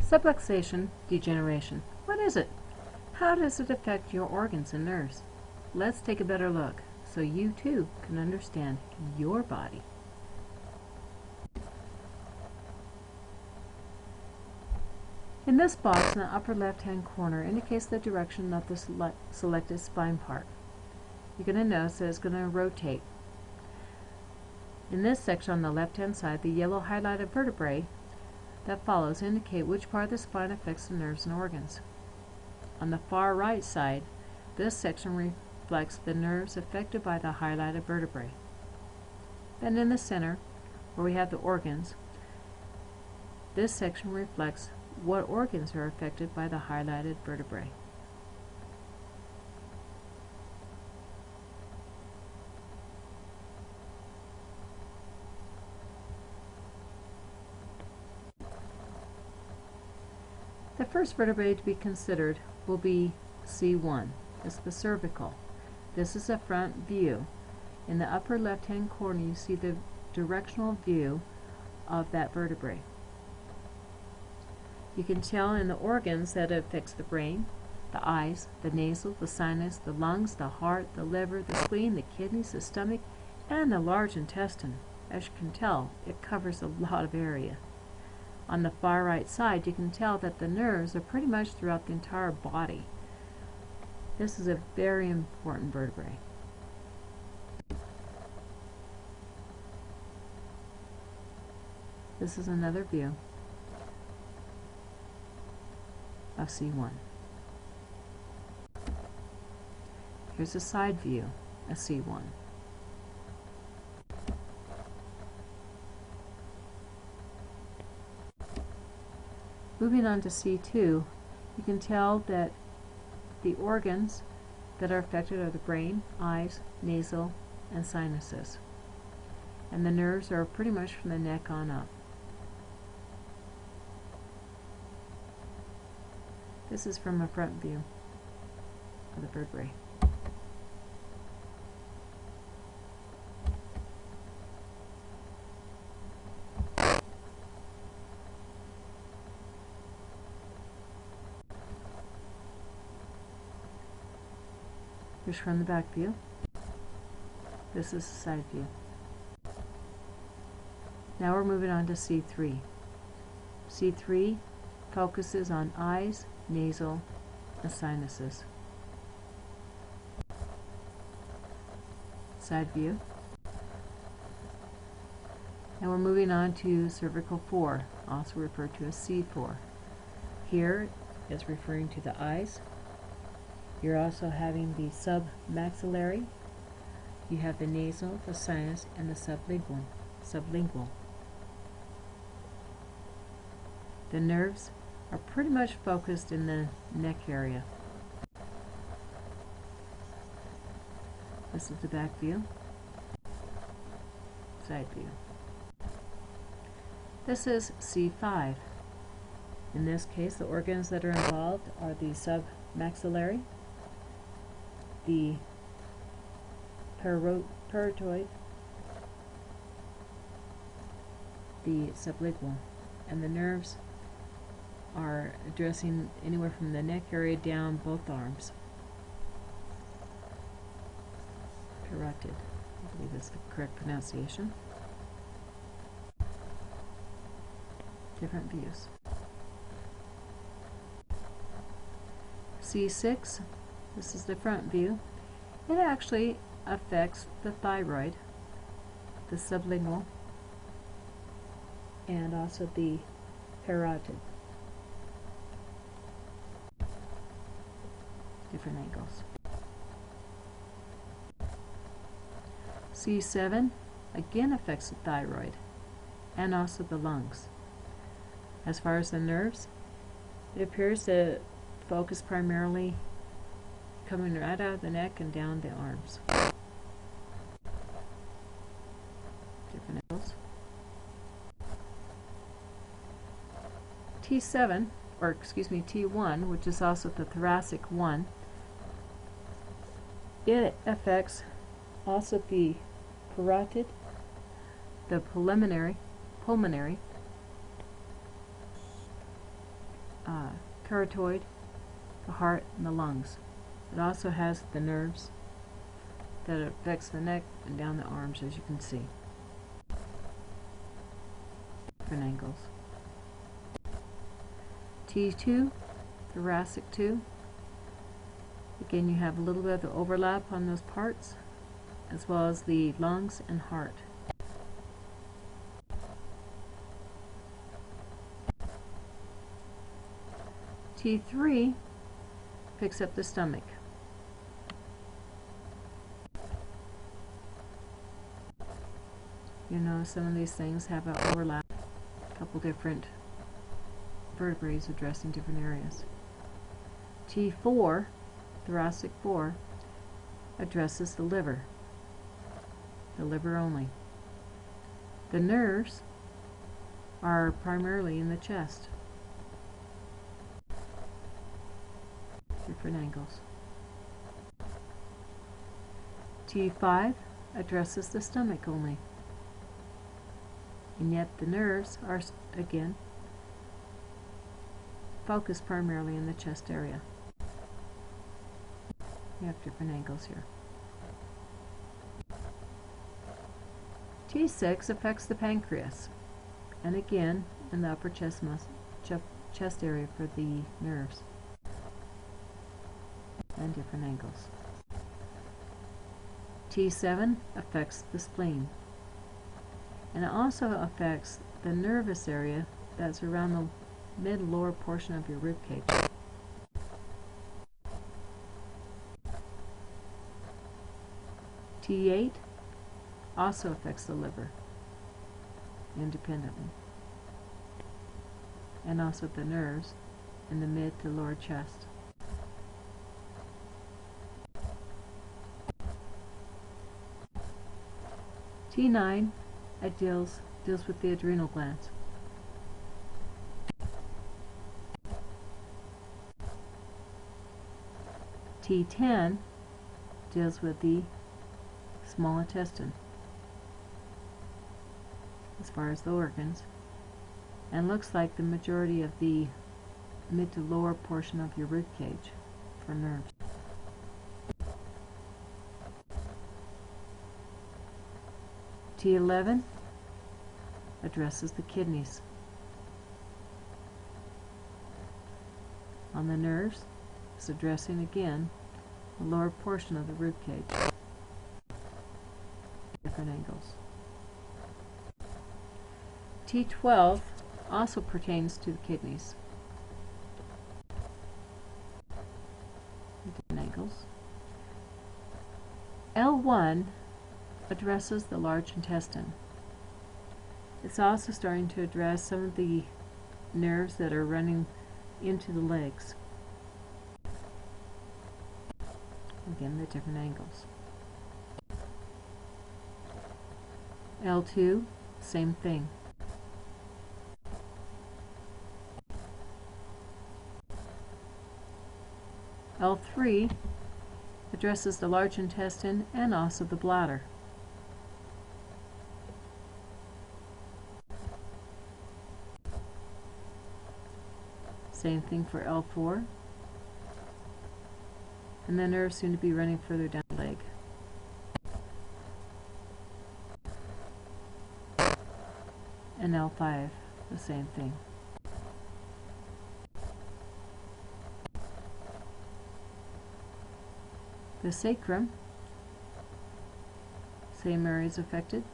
Subluxation degeneration. What is it? How does it affect your organs and nerves? Let's take a better look so you too can understand your body. In this box in the upper left-hand corner indicates the direction of the selected spine part. You're going to notice that it's going to rotate. In this section on the left-hand side, the yellow highlighted vertebrae that follows indicate which part of the spine affects the nerves and organs. On the far right side, this section reflects the nerves affected by the highlighted vertebrae. Then in the center, where we have the organs, this section reflects what organs are affected by the highlighted vertebrae. The first vertebrae to be considered will be C1. It's the cervical. This is a front view. In the upper left-hand corner you see the directional view of that vertebrae. You can tell in the organs that it affects the brain, the eyes, the nasal, the sinus, the lungs, the heart, the liver, the spleen, the kidneys, the stomach, and the large intestine. As you can tell, it covers a lot of area. On the far right side, you can tell that the nerves are pretty much throughout the entire body. This is a very important vertebrae. This is another view of C1. Here's a side view of C1. Moving on to C2, you can tell that the organs that are affected are the brain, eyes, nasal, and sinuses. And the nerves are pretty much from the neck on up. This is from a front view of the vertebrae. Here's from the back view. This is the side view. Now we're moving on to C3. C3 focuses on eyes, nasal, and sinuses. Side view. Now we're moving on to cervical 4, also referred to as C4. Here is referring to the eyes. You're also having the submaxillary. You have the nasal, the sinus, and the sublingual. The nerves are pretty much focused in the neck area. This is the back view, side view. This is C5. In this case, the organs that are involved are the submaxillary, the parotoid, the sublingual, and the nerves are addressing anywhere from the neck area down both arms. Carotid, I believe is the correct pronunciation. Different views. C6, this is the front view. It actually affects the thyroid, the sublingual, and also the parotid. Different angles. C7 again affects the thyroid and also the lungs. As far as the nerves, it appears to focus primarily coming right out of the neck and down the arms. Different angles. T7, or excuse me, T1, which is also the thoracic 1, it affects also the parotid, the pulmonary, carotid, the heart, and the lungs. It also has the nerves that affects the neck and down the arms, as you can see. Different angles. T2, thoracic 2. Again, you have a little bit of the overlap on those parts, as well as the lungs and heart. T3 picks up the stomach. You know, some of these things have an overlap, a couple different vertebrae addressing different areas. T4, thoracic 4, addresses the liver only. The nerves are primarily in the chest. Different angles. T5 addresses the stomach only, and yet the nerves are, again, focused primarily in the chest area. You have different angles here. T6 affects the pancreas, and again in the upper chest area for the nerves, and different angles. T7 affects the spleen, and it also affects the nervous area that's around the mid-lower portion of your rib cage. T8 also affects the liver independently, and also the nerves in the mid to lower chest. T9 deals with the adrenal glands. T10 deals with the small intestine as far as the organs, and looks like the majority of the mid to lower portion of your rib cage for nerves. T11 addresses the kidneys. On the nerves, it's addressing again the lower portion of the rib cage. Different angles. T12 also pertains to the kidneys. Different angles. L1 addresses the large intestine. It's also starting to address some of the nerves that are running into the legs. Again, the different angles. L2, same thing. L3 addresses the large intestine and also the bladder. Same thing for L4. And the nerves seem to be running further down the leg. And L5, the same thing. The sacrum, same areas affected.